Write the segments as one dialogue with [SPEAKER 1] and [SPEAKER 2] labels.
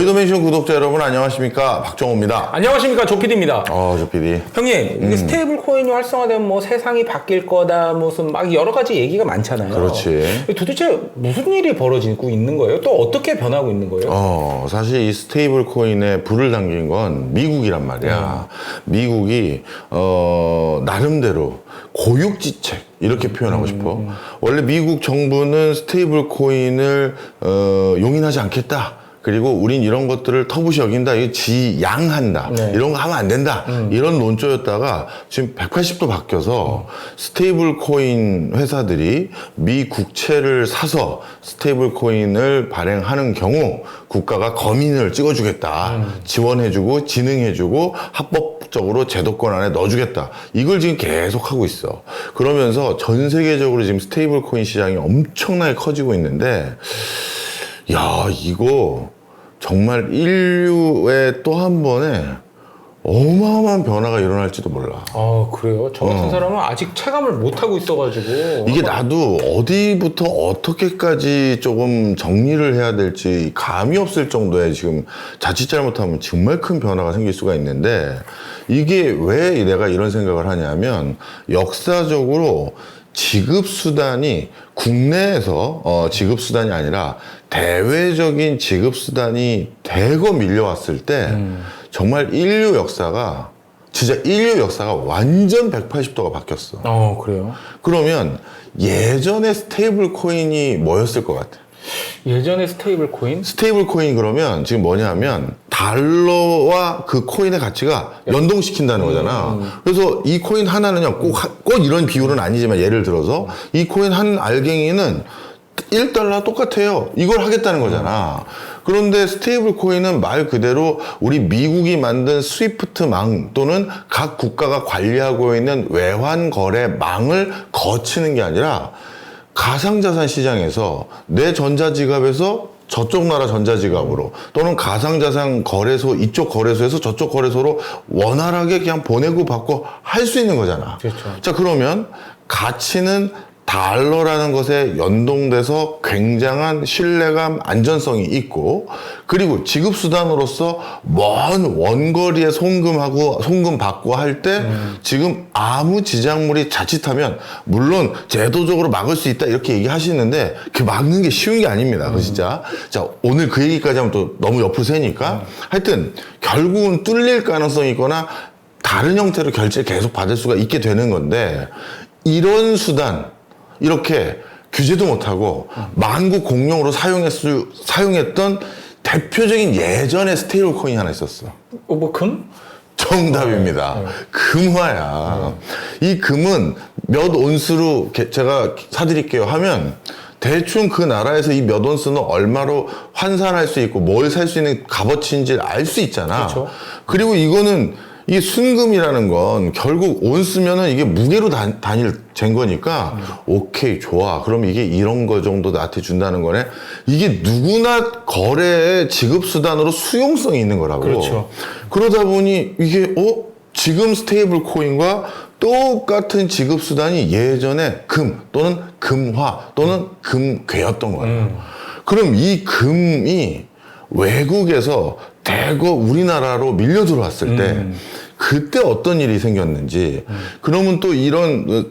[SPEAKER 1] 머니도메이션 구독자 여러분 안녕하십니까, 박정호입니다.
[SPEAKER 2] 안녕하십니까, 조피디입니다.
[SPEAKER 1] 조피디.
[SPEAKER 2] 형님, 이게 스테이블 코인이 활성화되면 뭐 세상이 바뀔 거다, 무슨 막 여러 가지 얘기가 많잖아요.
[SPEAKER 1] 그렇지.
[SPEAKER 2] 도대체 무슨 일이 벌어지고 있는 거예요? 또 어떻게 변하고 있는 거예요?
[SPEAKER 1] 사실 이 스테이블 코인에 불을 당긴 건 미국이란 말이야. 미국이 나름대로 고육지책 이렇게 표현하고 싶어. 원래 미국 정부는 스테이블 코인을 용인하지 않겠다. 그리고 우린 이런 것들을 터부시 여긴다. 이거 지양한다.
[SPEAKER 2] 네.
[SPEAKER 1] 이런 거 하면 안 된다. 이런 논조였다가 지금 180도 바뀌어서 스테이블 코인 회사들이 미 국채를 사서 스테이블 코인을 발행하는 경우 국가가 검인을 찍어주겠다. 지원해주고 진흥해주고 합법적으로 제도권 안에 넣어주겠다. 이걸 지금 계속 하고 있어. 그러면서 전 세계적으로 지금 스테이블 코인 시장이 엄청나게 커지고 있는데, 야, 이거 정말 인류의 또 한 번에 어마어마한 변화가 일어날지도 몰라.
[SPEAKER 2] 그래요? 저 같은 사람은 아직 체감을 못 하고 있어가지고.
[SPEAKER 1] 이게 나도 어디부터 어떻게까지 조금 정리를 해야 될지 감이 없을 정도의, 지금 자칫 잘못하면 정말 큰 변화가 생길 수가 있는데, 이게 왜 내가 이런 생각을 하냐면, 역사적으로 지급수단이 국내에서 지급수단이 아니라 대외적인 지급수단이 대거 밀려왔을 때 정말 인류 역사가 완전 180도가 바뀌었어.
[SPEAKER 2] 그래요?
[SPEAKER 1] 그러면 예전에 스테이블 코인이 뭐였을 것 같아?
[SPEAKER 2] 예전에 스테이블 코인?
[SPEAKER 1] 스테이블 코인 그러면 지금 뭐냐면 달러와 그 코인의 가치가 연동시킨다는 거잖아. 그래서 이 코인 하나는요, 꼭 이런 비율은 아니지만 예를 들어서 이 코인 한 알갱이는 1달러 똑같아요. 이걸 하겠다는 거잖아. 그런데 스테이블 코인은 말 그대로 우리 미국이 만든 스위프트망 또는 각 국가가 관리하고 있는 외환 거래망을 거치는 게 아니라 가상자산 시장에서 내 전자지갑에서 저쪽 나라 전자지갑으로, 또는 가상자산 거래소 이쪽 거래소에서 저쪽 거래소로 원활하게 그냥 보내고 받고 할 수 있는 거잖아.
[SPEAKER 2] 그렇죠.
[SPEAKER 1] 자, 그러면 가치는 달러라는 것에 연동돼서 굉장한 신뢰감, 안전성이 있고, 그리고 지급수단으로서 먼 원거리에 송금 받고 할 때 지금 아무 지작물이 자칫하면, 물론 제도적으로 막을 수 있다 이렇게 얘기하시는데 그 막는 게 쉬운 게 아닙니다. 그 진짜. 자, 오늘 그 얘기까지 하면 또 너무 옆으로 새니까 하여튼 결국은 뚫릴 가능성이 있거나 다른 형태로 결제를 계속 받을 수가 있게 되는 건데, 이런 수단 이렇게 규제도 못하고 만국 공용으로 사용했던 대표적인 예전의 스테이블 코인이 하나 있었어.
[SPEAKER 2] 뭐 금?
[SPEAKER 1] 정답입니다. 금화야. 이 금은 몇 온스로 제가 사드릴게요 하면 대충 그 나라에서 이 몇 온스는 얼마로 환산할 수 있고 뭘 살 수 있는 값어치인지를 알 수 있잖아.
[SPEAKER 2] 그렇죠.
[SPEAKER 1] 그리고 이게 순금이라는 건 결국 온스면은 이게 무게로 단위를 잰 거니까, 오케이, 좋아. 그럼 이게 이런 거 정도 나한테 준다는 거네. 이게 누구나 거래의 지급수단으로 수용성이 있는 거라고.
[SPEAKER 2] 그렇죠.
[SPEAKER 1] 그러다 보니 이게, 지금 스테이블 코인과 똑같은 지급수단이 예전에 금 또는 금화 또는 금괴였던 거예요. 그럼 이 금이 외국에서 대거 우리나라로 밀려 들어왔을 때 그때 어떤 일이 생겼는지, 그러면 또 이런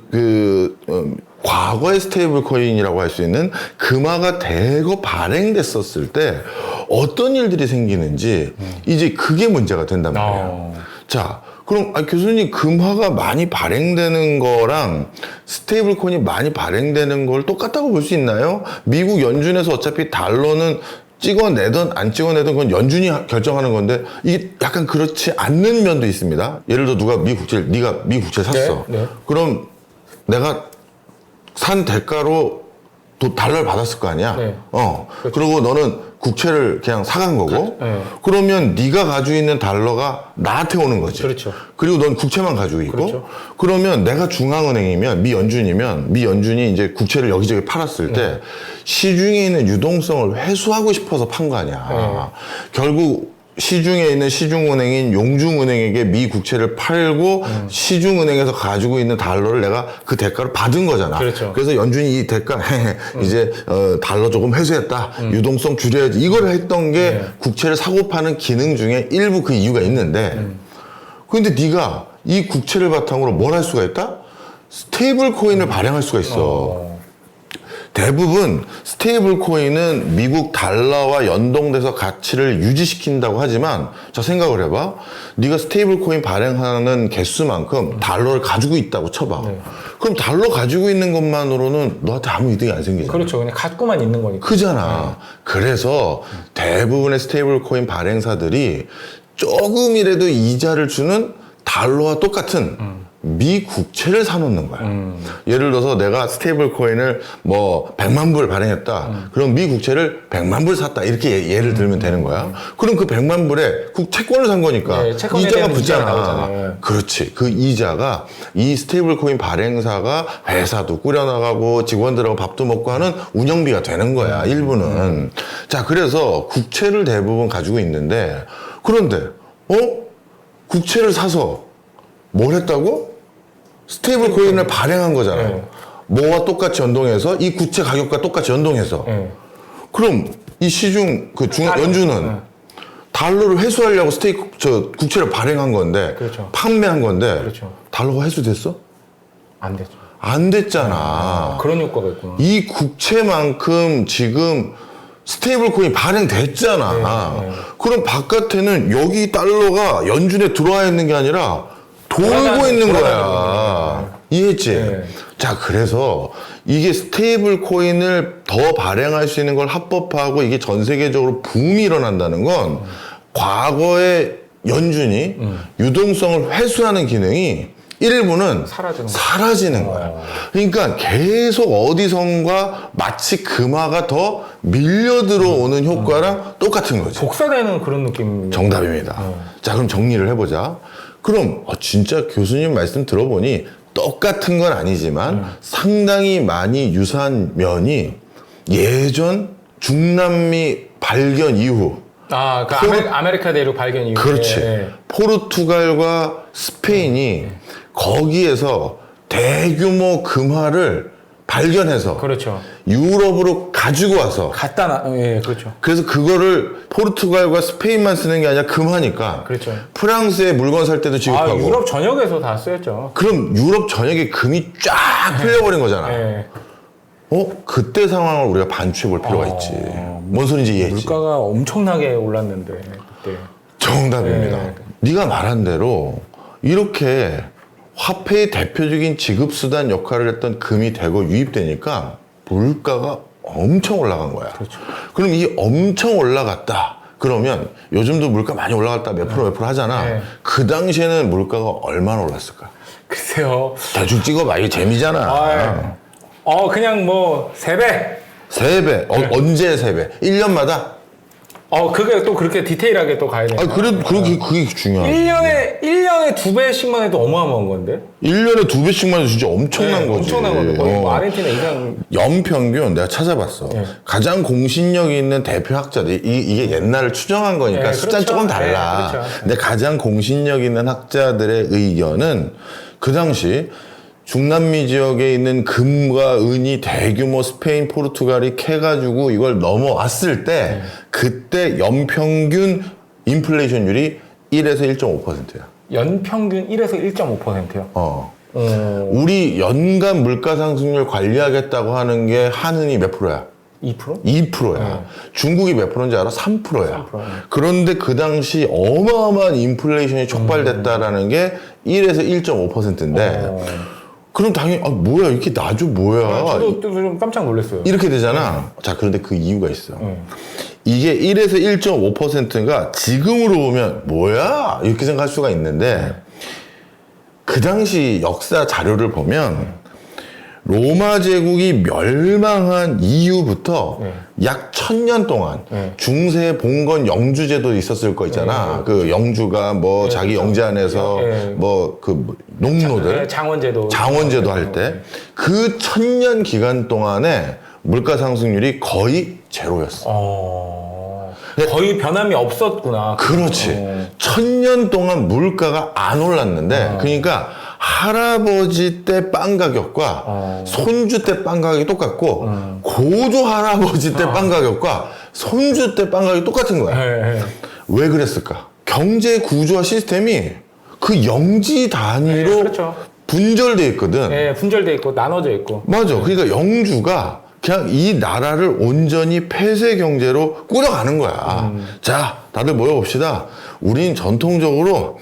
[SPEAKER 1] 과거의 스테이블 코인이라고 할 수 있는 금화가 대거 발행됐었을 때 어떤 일들이 생기는지, 이제 그게 문제가 된단 말이에요. 자, 그럼 교수님, 금화가 많이 발행되는 거랑 스테이블 코인이 많이 발행되는 걸 똑같다고 볼 수 있나요? 미국 연준에서 어차피 달러는 찍어내든 안 찍어내든 그건 연준이 결정하는 건데, 이게 약간 그렇지 않는 면도 있습니다. 예를 들어 네가 미 국채를 샀어.
[SPEAKER 2] 네.
[SPEAKER 1] 그럼 내가 산 대가로 달러를 받았을 거 아니야.
[SPEAKER 2] 네.
[SPEAKER 1] 그렇죠. 그리고 너는 국채를 그냥 사간 거고,
[SPEAKER 2] 네.
[SPEAKER 1] 그러면 네가 가지고 있는 달러가 나한테 오는 거지.
[SPEAKER 2] 그렇죠.
[SPEAKER 1] 그리고 넌 국채만 가지고 있고,
[SPEAKER 2] 그렇죠.
[SPEAKER 1] 그러면 내가 중앙은행이면 미 연준이 이제 국채를 여기저기 팔았을 때 시중에 있는 유동성을 회수하고 싶어서 판 거 아니야. 결국 시중에 있는 시중은행인 용중은행에게 미 국채를 팔고 시중은행에서 가지고 있는 달러를 내가 그 대가로 받은 거잖아.
[SPEAKER 2] 그렇죠.
[SPEAKER 1] 그래서 연준이 이 대가 이제 달러 조금 회수했다. 유동성 줄여야지. 이걸 했던 게
[SPEAKER 2] 네.
[SPEAKER 1] 국채를 사고 파는 기능 중에 일부 그 이유가 있는데 근데 네가 이 국채를 바탕으로 뭘 할 수가 있다? 스테이블 코인을 발행할 수가 있어. 대부분 스테이블 코인은 미국 달러와 연동돼서 가치를 유지시킨다고 하지만 자 생각을 해봐. 네가 스테이블 코인 발행하는 개수만큼 달러를 가지고 있다고 쳐봐.
[SPEAKER 2] 네.
[SPEAKER 1] 그럼 달러 가지고 있는 것만으로는 너한테 아무 이득이 안 생기잖아.
[SPEAKER 2] 그렇죠. 그냥 갖고만 있는 거니까.
[SPEAKER 1] 크잖아. 그래서 대부분의 스테이블 코인 발행사들이 조금이라도 이자를 주는 달러와 똑같은 미 국채를 사놓는 거야. 예를 들어서 내가 스테이블 코인을 뭐 100만 불 발행했다. 그럼 미 국채를 100만 불 샀다. 이렇게 예를 들면 되는 거야. 그럼 그 100만 불에 채권을 산 거니까
[SPEAKER 2] 네, 채권에
[SPEAKER 1] 이자가
[SPEAKER 2] 대한 이자가
[SPEAKER 1] 붙잖아.
[SPEAKER 2] 나오잖아요.
[SPEAKER 1] 그렇지. 그 이자가 이 스테이블 코인 발행사가 회사도 꾸려나가고 직원들하고 밥도 먹고 하는 운영비가 되는 거야. 일부는. 자, 그래서 국채를 대부분 가지고 있는데 그런데 국채를 사서 뭘 했다고? 스테이블 코인을 발행한 거잖아요.
[SPEAKER 2] 네.
[SPEAKER 1] 뭐와 똑같이 연동해서 이 국채 가격과 똑같이 연동해서
[SPEAKER 2] 네.
[SPEAKER 1] 그럼 이 시중
[SPEAKER 2] 달러.
[SPEAKER 1] 연준은
[SPEAKER 2] 네.
[SPEAKER 1] 달러를 회수하려고 국채를 발행한 건데
[SPEAKER 2] 그렇죠.
[SPEAKER 1] 판매한 건데
[SPEAKER 2] 그렇죠.
[SPEAKER 1] 달러가 회수됐어?
[SPEAKER 2] 안 되죠.
[SPEAKER 1] 안 됐잖아.
[SPEAKER 2] 그런 효과가 있구나.
[SPEAKER 1] 이 국채만큼 지금 스테이블 코인 발행됐잖아.
[SPEAKER 2] 네.
[SPEAKER 1] 그럼 바깥에는 여기 달러가 연준에 들어와 있는 게 아니라 돌고
[SPEAKER 2] 돌아다니는
[SPEAKER 1] 있는 거야.
[SPEAKER 2] 거야.
[SPEAKER 1] 이해했지?
[SPEAKER 2] 네.
[SPEAKER 1] 자, 그래서 이게 스테이블 코인을 더 발행할 수 있는 걸 합법화하고 이게 전 세계적으로 붐이 일어난다는 건 과거에 연준이 유동성을 회수하는 기능이 일부는 사라지는 거야. 그러니까 계속 어디선가 마치 금화가 더 밀려 들어오는 효과랑 똑같은 거지.
[SPEAKER 2] 복사되는 그런 느낌.
[SPEAKER 1] 정답입니다. 자, 그럼 정리를 해보자. 그럼 진짜 교수님 말씀 들어보니 똑같은 건 아니지만 상당히 많이 유사한 면이 예전 중남미 발견 이후
[SPEAKER 2] 아메리카 대륙 발견 이후에.
[SPEAKER 1] 그렇지.
[SPEAKER 2] 네.
[SPEAKER 1] 포르투갈과 스페인이 거기에서 대규모 금화를 발견해서
[SPEAKER 2] 그렇죠.
[SPEAKER 1] 유럽으로 가지고 와서
[SPEAKER 2] 예, 그렇죠.
[SPEAKER 1] 그래서 그거를 포르투갈과 스페인만 쓰는 게 아니라 금하니까
[SPEAKER 2] 그렇죠.
[SPEAKER 1] 프랑스에 물건 살 때도 지급하고
[SPEAKER 2] 유럽 전역에서 다 쓰였죠.
[SPEAKER 1] 그럼 유럽 전역에 금이 쫙 풀려버린 거잖아.
[SPEAKER 2] 네.
[SPEAKER 1] 그때 상황을 우리가 반추해 볼 필요가 있지. 뭔 소리인지 이해했지?
[SPEAKER 2] 물가가 엄청나게 올랐는데 그때.
[SPEAKER 1] 정답입니다.
[SPEAKER 2] 네.
[SPEAKER 1] 네가 말한 대로 이렇게 화폐의 대표적인 지급수단 역할을 했던 금이 대거 유입되니까 물가가 엄청 올라간 거야.
[SPEAKER 2] 그렇죠.
[SPEAKER 1] 그럼 이 엄청 올라갔다. 그러면 요즘도 물가 많이 올라갔다 몇 프로 하잖아.
[SPEAKER 2] 네.
[SPEAKER 1] 그 당시에는 물가가 얼마나 올랐을까?
[SPEAKER 2] 글쎄요.
[SPEAKER 1] 대충 찍어봐. 이게 재미잖아.
[SPEAKER 2] 그냥 뭐 3배.
[SPEAKER 1] 3배. 언제 3배? 1년마다?
[SPEAKER 2] 그게 또 그렇게 디테일하게 또 가야 되나?
[SPEAKER 1] 그래도 그게 중요하지.
[SPEAKER 2] 1년에 2배씩만 해도 어마어마한 건데?
[SPEAKER 1] 1년에 2배씩만 해도 진짜 엄청난 거지.
[SPEAKER 2] 엄청난 건데. 거의 뭐 아르헨티나 이상.
[SPEAKER 1] 연평균 내가 찾아봤어. 가장 공신력이 있는 대표 학자들 이게 옛날을 추정한 거니까
[SPEAKER 2] 네,
[SPEAKER 1] 숫자는
[SPEAKER 2] 그렇죠.
[SPEAKER 1] 조금 달라.
[SPEAKER 2] 네, 그렇죠.
[SPEAKER 1] 근데 가장 공신력 있는 학자들의 의견은 그 당시 중남미 지역에 있는 금과 은이 대규모 스페인, 포르투갈이 캐가지고 이걸 넘어왔을 때 그때 연평균 인플레이션율이 1에서 1.5%야.
[SPEAKER 2] 연평균 1에서 1.5%요?
[SPEAKER 1] 우리 연간 물가 상승률 관리하겠다고 하는 게 한은이 몇 프로야?
[SPEAKER 2] 2%?
[SPEAKER 1] 2%야. 중국이 몇 프로인지 알아? 3%야.
[SPEAKER 2] 3%.
[SPEAKER 1] 그런데 그 당시 어마어마한 인플레이션이 촉발됐다라는 게 1에서 1.5%인데 그럼 당연히 뭐야 이렇게 나죠 뭐야
[SPEAKER 2] 저도 좀 깜짝 놀랐어요.
[SPEAKER 1] 이렇게 되잖아. 자, 그런데 그 이유가 있어. 이게 1에서 1.5%가 지금으로 보면 뭐야 이렇게 생각할 수가 있는데 그 당시 역사 자료를 보면 로마 제국이 멸망한 이후부터 약 1000년 동안 중세 봉건 영주제도 있었을 거 있잖아. 그 영주가 뭐 자기
[SPEAKER 2] 그렇죠.
[SPEAKER 1] 영제 안에서 뭐 그 농노들 장원제도 할 때 그 1000년 기간 동안에 물가 상승률이 거의 제로였어.
[SPEAKER 2] 거의 변함이 없었구나.
[SPEAKER 1] 그렇지. 1000년 동안 물가가 안 올랐는데, 그러니까 할아버지 때 빵 가격과 손주 때 빵 가격이 똑같고, 고조 할아버지 때 빵 가격과 손주 때 빵 가격이 똑같은 거야.
[SPEAKER 2] 네.
[SPEAKER 1] 왜 그랬을까? 경제 구조와 시스템이 그 영지 단위로
[SPEAKER 2] 네, 그렇죠.
[SPEAKER 1] 분절돼 있거든.
[SPEAKER 2] 네, 분절돼 있고 나눠져 있고.
[SPEAKER 1] 맞아. 그러니까 영주가 그냥 이 나라를 온전히 폐쇄 경제로 꾸려가는 거야. 자, 다들 모여봅시다. 우린 전통적으로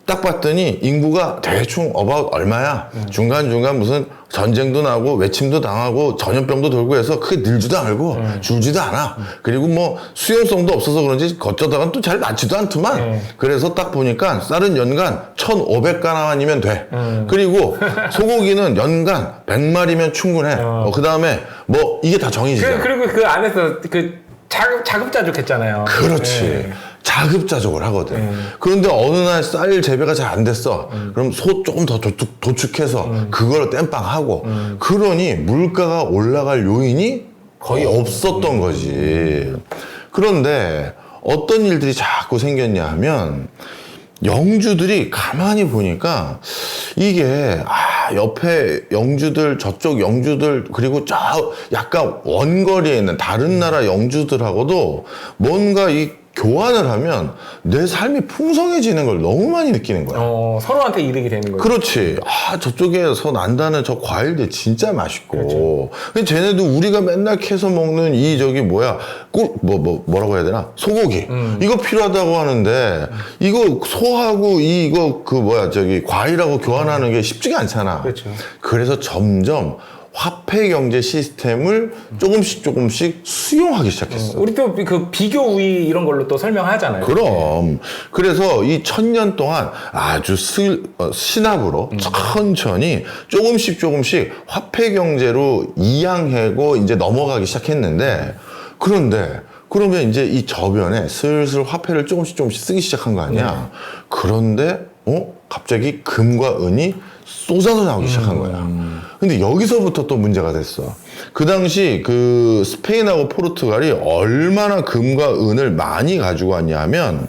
[SPEAKER 1] 딱 봤더니 인구가 대충 어바웃 얼마야. 중간중간 무슨 전쟁도 나고 외침도 당하고 전염병도 돌고 해서 크게 늘지도 않고 줄지도 않아. 그리고 뭐 수용성도 없어서 그런지 어쩌다가 또 잘 낫지도 않더만. 그래서 딱 보니까 쌀은 연간 1,500g이면 돼. 그리고 소고기는 연간 100마리면 충분해. 그 다음에 뭐 이게 다 정해지잖아.
[SPEAKER 2] 그리고 그 안에서 그 자급자족했잖아요.
[SPEAKER 1] 그렇지.
[SPEAKER 2] 네.
[SPEAKER 1] 자급자족을 하거든. 그런데 어느 날 쌀 재배가 잘 안 됐어. 그럼 소 조금 더 도축해서 그걸 땜빵하고. 그러니 물가가 올라갈 요인이 거의 없었던 거지. 그런데 어떤 일들이 자꾸 생겼냐 하면 영주들이 가만히 보니까 이게 옆에 영주들 저쪽 영주들 그리고 저 약간 원거리에 있는 다른 나라 영주들하고도 뭔가 이 교환을 하면 내 삶이 풍성해지는 걸 너무 많이 느끼는 거야.
[SPEAKER 2] 서로한테 이득이 되는 거죠.
[SPEAKER 1] 그렇지. 저쪽에서 난다는 저 과일들 진짜 맛있고. 근데 쟤네도 우리가 맨날 캐서 먹는 이 저기 뭐야. 뭐라고 해야 되나? 소고기. 이거 필요하다고 하는데 이거 소하고 이거 그 뭐야 저기 과일하고 교환하는 게 쉽지가 않잖아.
[SPEAKER 2] 그렇죠.
[SPEAKER 1] 그래서 점점 화폐 경제 시스템을 조금씩 수용하기 시작했어.
[SPEAKER 2] 우리 또 그 비교 우위 이런 걸로 또 설명하잖아요.
[SPEAKER 1] 그럼. 그래서 이 1000년 동안 아주 신압으로 천천히 조금씩 화폐 경제로 이양하고 이제 넘어가기 시작했는데, 그런데 그러면 이제 이 저변에 슬슬 화폐를 조금씩 쓰기 시작한 거 아니야? 그런데 갑자기 금과 은이 쏟아져 나오기 시작한 거야. 근데 여기서부터 또 문제가 됐어. 그 당시 그 스페인하고 포르투갈이 얼마나 금과 은을 많이 가지고 왔냐 하면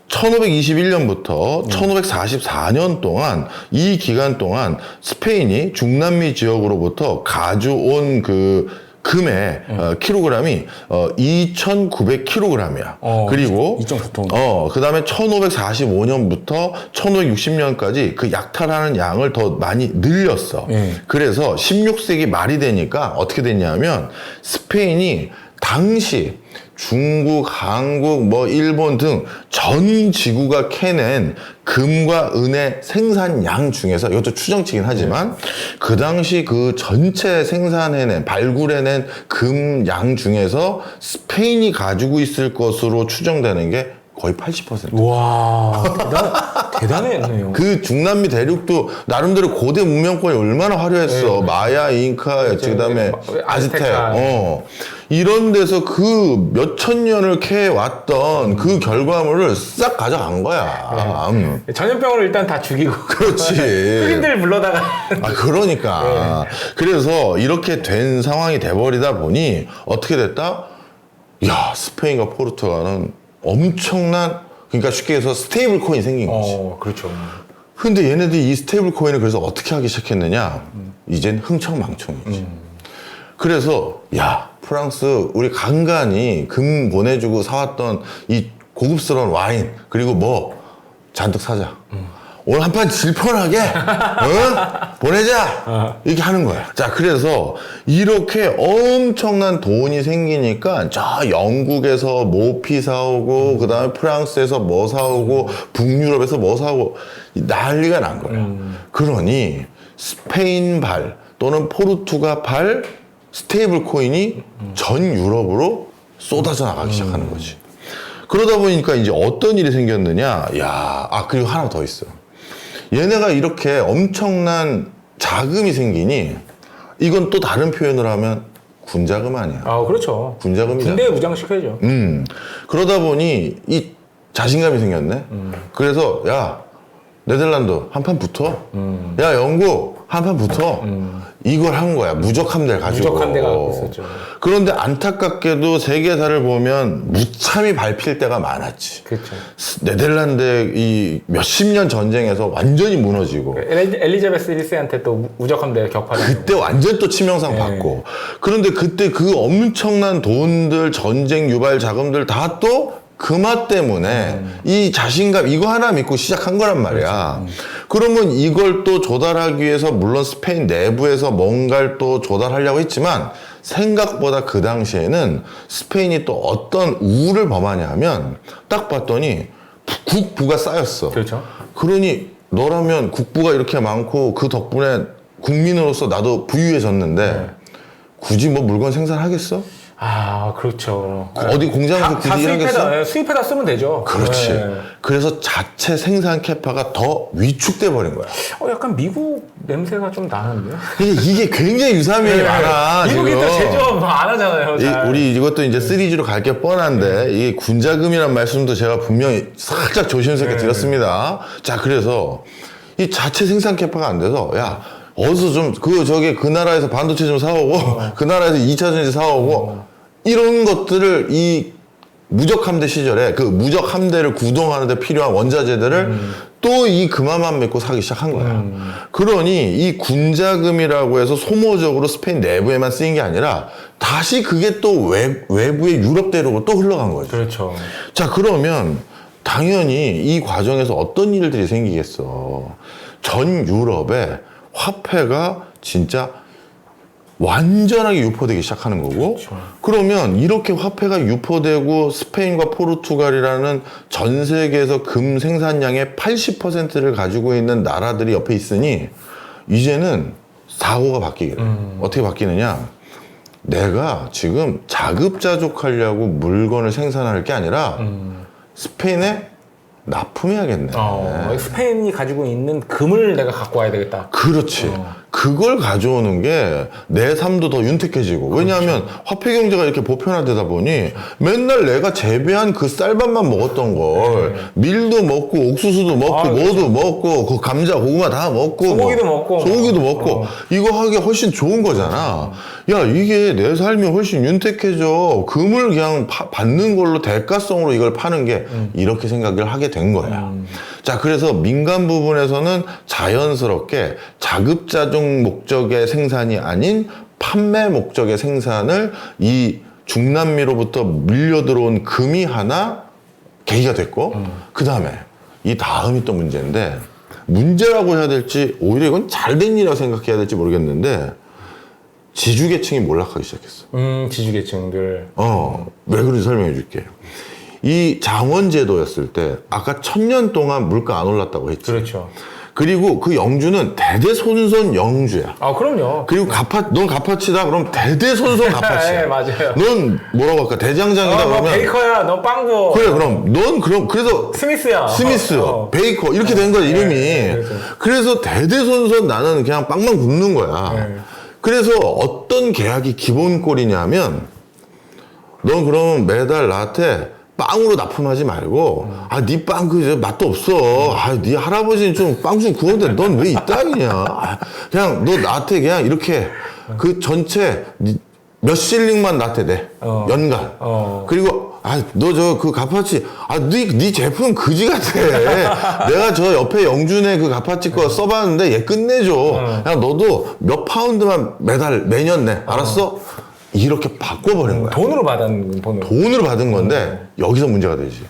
[SPEAKER 1] 1521년부터 1544년 동안 이 기간 동안 스페인이 중남미 지역으로부터 가져온 그 금의 킬로그램이 2,900kg이야. 그리고
[SPEAKER 2] 2.9톤.
[SPEAKER 1] 그다음에 1545년부터 1560년까지 그 약탈하는 양을 더 많이 늘렸어. 그래서 16세기 말이 되니까 어떻게 됐냐면 스페인이 당시 중국, 한국, 뭐 일본 등 전 지구가 캐낸 금과 은의 생산량 중에서 이것도 추정치긴 하지만 그 당시 그 전체 생산해낸 발굴해낸 금 양 중에서 스페인이 가지고 있을 것으로 추정되는 게 거의 80%.
[SPEAKER 2] 와, 대단했네요.
[SPEAKER 1] 그 중남미 대륙도 나름대로 고대 문명권이 얼마나 화려했어. 마야, 잉카, 그다음에 아즈텍. 이런 데서 그 몇천 년을 캐왔던 그 결과물을 싹 가져간 거야.
[SPEAKER 2] 전염병을 일단 다 죽이고.
[SPEAKER 1] 그렇지.
[SPEAKER 2] 흑인들 불러다가.
[SPEAKER 1] 그러니까. 그래서 이렇게 된 상황이 돼버리다 보니 어떻게 됐다? 야, 스페인과 포르투갈은 엄청난, 그러니까 쉽게 해서 스테이블 코인이 생긴 거지.
[SPEAKER 2] 그렇죠.
[SPEAKER 1] 근데 얘네들이 이 스테이블 코인을 그래서 어떻게 하기 시작했느냐? 이젠 흥청망청이지. 그래서 야, 프랑스 우리 간간히 금 보내주고 사왔던 이 고급스러운 와인 그리고 뭐 잔뜩 사자. 오늘 한 판 질펀하게 보내자 이렇게 하는 거야. 자, 그래서 이렇게 엄청난 돈이 생기니까 저 영국에서 모피 사오고 그 다음에 프랑스에서 뭐 사오고 북유럽에서 뭐 사오고 난리가 난 거야. 그러니 스페인발 또는 포르투갈발 스테이블 코인이 전 유럽으로 쏟아져 나가기 시작하는 거지. 그러다 보니까 이제 어떤 일이 생겼느냐. 그리고 하나 더 있어. 얘네가 이렇게 엄청난 자금이 생기니 이건 또 다른 표현을 하면 군자금 아니야.
[SPEAKER 2] 그렇죠.
[SPEAKER 1] 군자금이잖아.
[SPEAKER 2] 군대에 무장시켜야죠.
[SPEAKER 1] 그러다 보니 이 자신감이 생겼네. 그래서 야, 네덜란드 한 판 붙어. 야 영국 한 판 붙어. 이걸 한 거야. 무적함대를 가지고.
[SPEAKER 2] 무적함대가 갖고 있었죠.
[SPEAKER 1] 그런데 안타깝게도 세계사를 보면 무참히 밟힐 때가 많았지.
[SPEAKER 2] 그렇죠.
[SPEAKER 1] 네덜란드 이 몇십 년 전쟁에서 완전히 무너지고
[SPEAKER 2] 엘리자베스 1세한테 또 무적함대 격파를
[SPEAKER 1] 그때 완전 또 치명상 받고 그런데 그때 그 엄청난 돈들 전쟁 유발 자금들 다 또 그 맛 때문에 이 자신감 이거 하나 믿고 시작한 거란 말이야. 그러면 이걸 또 조달하기 위해서 물론 스페인 내부에서 뭔가를 또 조달하려고 했지만 생각보다 그 당시에는 스페인이 또 어떤 우를 범하냐 하면 딱 봤더니 국부가 쌓였어.
[SPEAKER 2] 그렇죠.
[SPEAKER 1] 그러니 너라면 국부가 이렇게 많고 그 덕분에 국민으로서 나도 부유해졌는데 굳이 뭐 물건 생산하겠어?
[SPEAKER 2] 아, 그렇죠.
[SPEAKER 1] 어디 공장에서 굳이 일하겠어?
[SPEAKER 2] 수입해다 쓰면 되죠.
[SPEAKER 1] 그렇지.
[SPEAKER 2] 네.
[SPEAKER 1] 그래서 자체 생산 캐파가 더 위축돼 버린 거야.
[SPEAKER 2] 약간 미국 냄새가 좀 나는데?
[SPEAKER 1] 이게 굉장히 유사함이 많아.
[SPEAKER 2] 미국이
[SPEAKER 1] 지금.
[SPEAKER 2] 또 제조업 안 하잖아요. 잘.
[SPEAKER 1] 우리 이것도 이제 3G로 갈 게 뻔한데 이 군자금이란 말씀도 제가 분명히 살짝 조심스럽게 드렸습니다. 자, 그래서 이 자체 생산 캐파가 안 돼서 야 어디서 좀 그 나라에서 반도체 좀 사오고 그 나라에서 2차 전지 사오고 이런 것들을 이 무적함대 시절에 그 무적함대를 구동하는 데 필요한 원자재들을 또 이 금화만 믿고 사기 시작한 거야. 그러니 이 군자금이라고 해서 소모적으로 스페인 내부에만 쓰인 게 아니라 다시 그게 또 외부의 유럽 대륙으로 또 흘러간 거죠.
[SPEAKER 2] 그렇죠.
[SPEAKER 1] 자, 그러면 당연히 이 과정에서 어떤 일들이 생기겠어. 전 유럽에 화폐가 진짜 완전하게 유포되기 시작하는 거고 그러면 이렇게 화폐가 유포되고 스페인과 포르투갈이라는 전 세계에서 금 생산량의 80%를 가지고 있는 나라들이 옆에 있으니 이제는 사고가 바뀌게 돼. 어떻게 바뀌느냐? 내가 지금 자급자족하려고 물건을 생산할 게 아니라 스페인에 납품해야겠네.
[SPEAKER 2] 스페인이 가지고 있는 금을 내가 갖고 와야 되겠다.
[SPEAKER 1] 그렇지. 그걸 가져오는 게 내 삶도 더 윤택해지고. 왜냐하면 화폐 경제가 이렇게 보편화되다 보니 맨날 내가 재배한 그 쌀밥만 먹었던 걸 밀도 먹고 옥수수도 먹고 뭐도 먹고 그 감자 고구마 다 먹고 소고기도 먹고 이거 하기 훨씬 좋은 거잖아. 야, 이게 내 삶이 훨씬 윤택해져. 금을 그냥 받는 걸로 대가성으로 이걸 파는 게 이렇게 생각을 하게 된 거야. 자, 그래서 민간 부분에서는 자연스럽게 자급자족 목적의 생산이 아닌 판매 목적의 생산을 이 중남미로부터 밀려 들어온 금이 하나 계기가 됐고 그 다음에 이 다음이 또 문제인데 문제라고 해야 될지 오히려 이건 잘된 일이라고 생각해야 될지 모르겠는데 지주계층이 몰락하기 시작했어.
[SPEAKER 2] 지주계층들.
[SPEAKER 1] 왜 그런지 설명해 줄게. 이 장원제도였을 때 아까 1000년 동안 물가 안 올랐다고 했지.
[SPEAKER 2] 그렇죠.
[SPEAKER 1] 그리고 그 영주는 대대손손 영주야.
[SPEAKER 2] 아, 그럼요.
[SPEAKER 1] 그리고 넌 가파치다 그럼 대대손손 가파치야.
[SPEAKER 2] 네, 맞아요.
[SPEAKER 1] 넌 뭐라고 할까? 대장장이다
[SPEAKER 2] 너
[SPEAKER 1] 그러면
[SPEAKER 2] 베이커야, 너 빵구.
[SPEAKER 1] 그래 그럼 넌 그래서
[SPEAKER 2] 스미스야.
[SPEAKER 1] 스미스, 베이커 이렇게 된 거야 이름이.
[SPEAKER 2] 그렇죠.
[SPEAKER 1] 그래서 대대손손 나는 그냥 빵만 굽는 거야. 그래서 어떤 계약이 기본꼴이냐면 넌 그러면 매달 나한테 빵으로 납품하지 말고 네 빵 그 맛도 없어. 네 할아버지는 좀 빵 좀 구웠는데 넌 왜 이따위냐. 그냥 너 나한테 그냥 이렇게 그 전체 몇 실링만 나한테 내. 연간. 그리고 너 그 가파치 네 제품 그지 같아. 내가 저 옆에 영준의 그 가파치 거 써봤는데 얘 끝내줘. 그냥 너도 몇 파운드만 매년 내. 알았어? 이렇게 바꿔버린 거야.
[SPEAKER 2] 돈으로 받은
[SPEAKER 1] 돈으로 받은 건데 여기서 문제가 되지.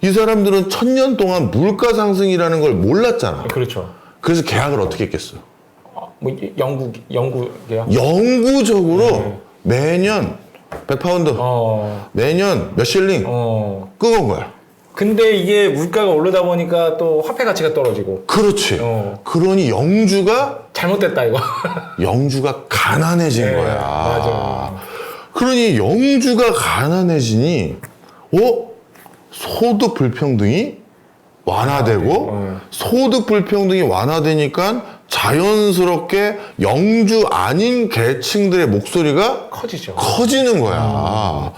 [SPEAKER 1] 이 사람들은 1000년 동안 물가 상승이라는 걸 몰랐잖아.
[SPEAKER 2] 그렇죠.
[SPEAKER 1] 그래서 계약을 어떻게 했겠어?
[SPEAKER 2] 뭐 영국이요?
[SPEAKER 1] 영구적으로 매년 100파운드, 매년 몇 실링 끄은 거야.
[SPEAKER 2] 근데 이게 물가가 오르다 보니까 또 화폐 가치가 떨어지고.
[SPEAKER 1] 그렇지. 그러니 영주가
[SPEAKER 2] 잘못됐다 이거.
[SPEAKER 1] 영주가 가난해진 거야.
[SPEAKER 2] 맞아.
[SPEAKER 1] 그러니 영주가 가난해지니 소득 불평등이 완화되고 소득 불평등이 완화되니까 자연스럽게 영주 아닌 계층들의 목소리가
[SPEAKER 2] 커지죠.
[SPEAKER 1] 커지는 거야.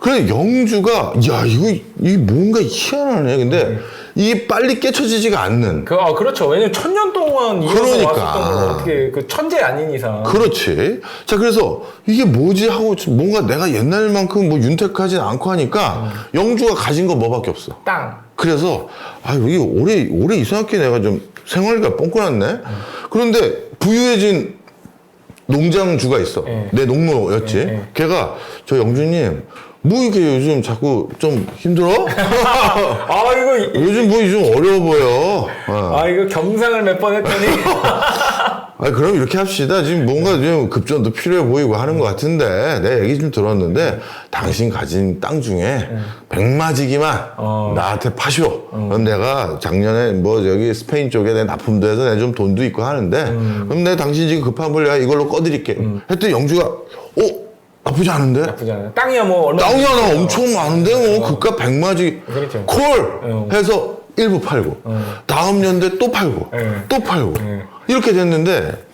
[SPEAKER 1] 그래 영주가 야 이거 뭔가 희한하네. 근데 이게 빨리 깨쳐지지가 않는.
[SPEAKER 2] 그렇죠. 왜냐면 1000년 동안 이어서
[SPEAKER 1] 그러니까.
[SPEAKER 2] 왔었던 걸 어떻게 그 천재 아닌 이상.
[SPEAKER 1] 그렇지. 자 그래서 이게 뭐지 하고 뭔가 내가 옛날만큼 뭐 윤택하진 않고 하니까 영주가 가진 거 뭐밖에 없어.
[SPEAKER 2] 땅.
[SPEAKER 1] 그래서 이게 올해 이상하게 내가 좀 생활비가 뻥끗났네. 그런데 부유해진 농장주가 있어.
[SPEAKER 2] 예.
[SPEAKER 1] 내 농노였지.
[SPEAKER 2] 예.
[SPEAKER 1] 걔가 저 영주님 뭐 이게 요즘 자꾸 좀 힘들어?
[SPEAKER 2] 이거
[SPEAKER 1] 요즘 뭐 좀 어려워 보여.
[SPEAKER 2] 이거 겸상을 몇 번 했더니
[SPEAKER 1] 그럼 이렇게 합시다. 지금 뭔가 좀 급전도 필요해 보이고 하는 것 같은데, 내 얘기 좀 들었는데, 당신 가진 땅 중에 백마지기만 나한테 파쇼. 그럼 내가 작년에 뭐 저기 스페인 쪽에 내 납품도 해서 내 좀 돈도 있고 하는데, 그럼 내가 당신 지금 급한 걸 내가 이걸로 꺼드릴게. 했더니 영주가, 나쁘지 않은데?
[SPEAKER 2] 나쁘지 않아요. 땅이야 뭐 얼마?
[SPEAKER 1] 땅이 하나 엄청 많은데, 뭐, 그깟 백마지기.
[SPEAKER 2] 그렇죠.
[SPEAKER 1] 콜! 해서 일부 팔고, 다음 연도에 또 팔고, 또 팔고. 이렇게 됐는데,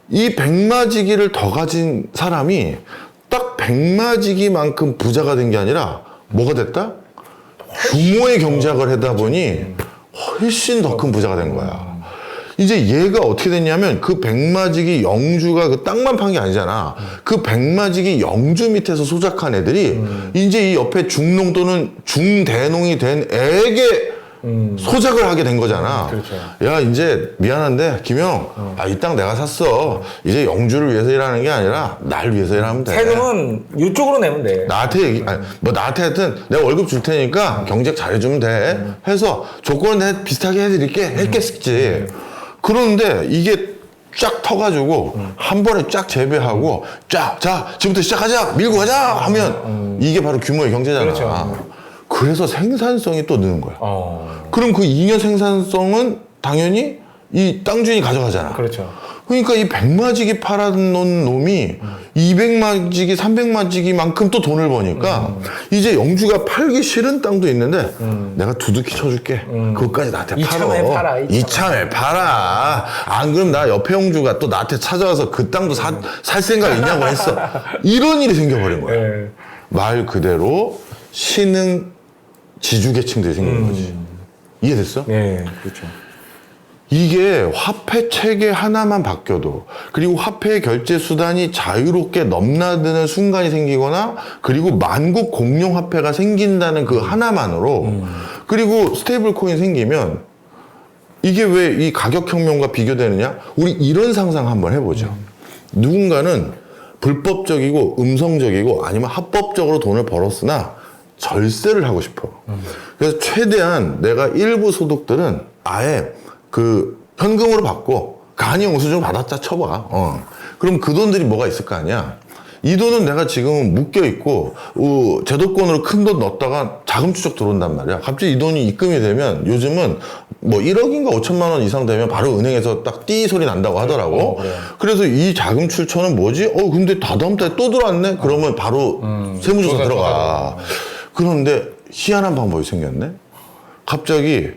[SPEAKER 1] 이 백마지기를 더 가진 사람이 딱 백마지기만큼 부자가 된 게 아니라, 뭐가 됐다? 규모의 경작을 하다 보니 훨씬 더 큰 부자가 된 거야. 이제 얘가 어떻게 됐냐면 그 백마지기 영주가 그 땅만 판 게 아니잖아. 그 백마지기 영주 밑에서 소작한 애들이 이제 이 옆에 중농 또는 중대농이 된 애에게 소작을 하게 된 거잖아.
[SPEAKER 2] 그렇죠.
[SPEAKER 1] 야, 이제 미안한데 김영, 이 땅 내가 샀어. 이제 영주를 위해서 일하는 게 아니라 날 위해서 일하면 돼.
[SPEAKER 2] 세금은 이쪽으로 내면 돼.
[SPEAKER 1] 나한테 나한테 하여튼 내가 월급 줄 테니까 경쟁 잘해주면 돼. 해서 조건은 내가 비슷하게 해드릴게. 했겠지. 그런데 이게 쫙 터가지고 한 번에 쫙 재배하고 자 지금부터 시작하자 밀고 가자 하면 이게 바로 규모의 경제잖아.
[SPEAKER 2] 그렇죠.
[SPEAKER 1] 그래서 생산성이 또 느는 거야. 그럼 그 잉여 생산성은 당연히 이 땅 주인이 가져가잖아.
[SPEAKER 2] 그렇죠.
[SPEAKER 1] 그러니까 이 백마지기 팔아놓은 놈이 200마지기, 300마지기만큼 또 돈을 버니까 이제 영주가 팔기 싫은 땅도 있는데 내가 두둑히 쳐줄게. 그것까지 나한테
[SPEAKER 2] 이참에
[SPEAKER 1] 팔어.
[SPEAKER 2] 팔아,
[SPEAKER 1] 이참에 팔아. 안 그럼 나 옆에 영주가 또 나한테 찾아와서 그 땅도 살 생각 있냐고 했어. 이런 일이 생겨버린 거야.
[SPEAKER 2] 네.
[SPEAKER 1] 말 그대로 신흥 지주계층들이 생기는 거지. 이해됐어?
[SPEAKER 2] 네, 그렇죠.
[SPEAKER 1] 이게 화폐 체계 하나만 바뀌어도 그리고 화폐의 결제 수단이 자유롭게 넘나드는 순간이 생기거나 그리고 만국 공용 화폐가 생긴다는 그 하나만으로 그리고 스테이블 코인 생기면 이게 왜 이 가격혁명과 비교되느냐? 우리 이런 상상 한번 해보죠. 누군가는 불법적이고 음성적이고 아니면 합법적으로 돈을 벌었으나 절세를 하고 싶어. 그래서 최대한 내가 일부 소득들은 아예 그 현금으로 받고 간이 영수증 받았자 쳐봐. 그럼 그 돈들이 뭐가 있을 거 아니야. 이 돈은 내가 지금 묶여 있고 제도권으로 큰 돈 넣었다가 자금 추적 들어온단 말이야. 갑자기 이 돈이 입금이 되면 요즘은 뭐 1억인가 5천만 원 이상 되면 바로 은행에서 딱 띠 소리 난다고 하더라고.
[SPEAKER 2] 그래.
[SPEAKER 1] 그래서 이 자금 출처는 뭐지? 근데 다다음 달에 또 들어왔네? 그러면 바로 세무조사 들어가. 그런데 희한한 방법이 생겼네. 갑자기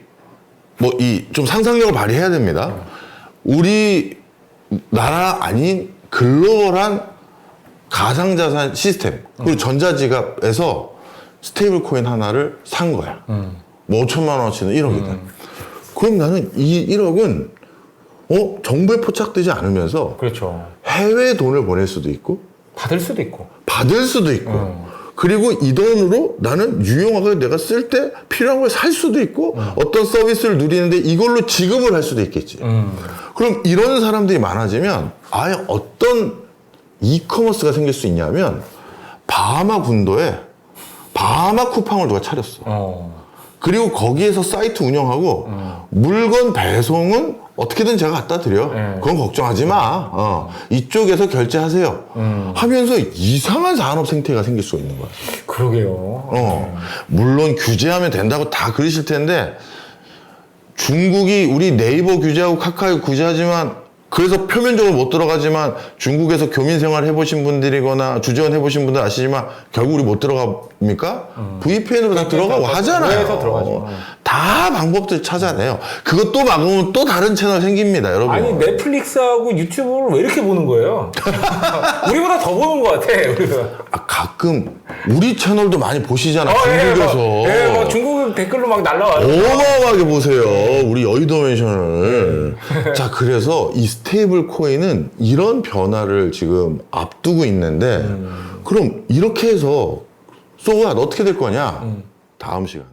[SPEAKER 1] 뭐 좀 상상력을 발휘해야 됩니다. 우리 나라 아닌 글로벌한 가상자산 시스템 그리고 전자지갑에서 스테이블 코인 하나를 산 거야. 뭐 5천만 원어치는 1억이다. 그럼 나는 이 1억은 정부에 포착되지 않으면서
[SPEAKER 2] 그렇죠.
[SPEAKER 1] 해외에 돈을 보낼 수도 있고
[SPEAKER 2] 받을 수도 있고.
[SPEAKER 1] 받을 수도 있고 그리고 이 돈으로 나는 유용하게 내가 쓸 때 필요한 걸 살 수도 있고 어떤 서비스를 누리는데 이걸로 지급을 할 수도 있겠지. 그럼 이런 사람들이 많아지면 아예 어떤 이커머스가 생길 수 있냐면 바하마 군도에 바하마 쿠팡을 누가 차렸어. 그리고 거기에서 사이트 운영하고 물건 배송은 어떻게든 제가 갖다 드려. 그건 걱정하지 마. 이쪽에서 결제하세요. 하면서 이상한 산업 생태가 생길 수가 있는 거야.
[SPEAKER 2] 그러게요.
[SPEAKER 1] 물론 규제하면 된다고 다 그러실 텐데 중국이 우리 네이버 규제하고 카카오 규제하지만 그래서 표면적으로 못 들어가지만 중국에서 교민 생활 해보신 분들이거나 주재원 해보신 분들 아시지만 결국 우리 못 들어갑니까? VPN으로 다 들어가고 하잖아요.
[SPEAKER 2] 해서 들어가죠.
[SPEAKER 1] 다 다 방법들 찾아내요. 그것도 막으면 또 다른 채널 생깁니다, 여러분.
[SPEAKER 2] 아니 넷플릭스하고 유튜브를 왜 이렇게 보는 거예요? 우리보다 더 보는 것 같아. 우리가.
[SPEAKER 1] 가끔 우리 채널도 많이 보시잖아요.
[SPEAKER 2] 예,
[SPEAKER 1] 중국에서.
[SPEAKER 2] 막 중국 댓글로 막 날라와요.
[SPEAKER 1] 어마어마하게 보세요. 우리 여의도 맨션을. 자, 그래서 이 스테이블 코인은 이런 변화를 지금 앞두고 있는데, 그럼 이렇게 해서, 소가 어떻게 될 거냐? 다음 시간에.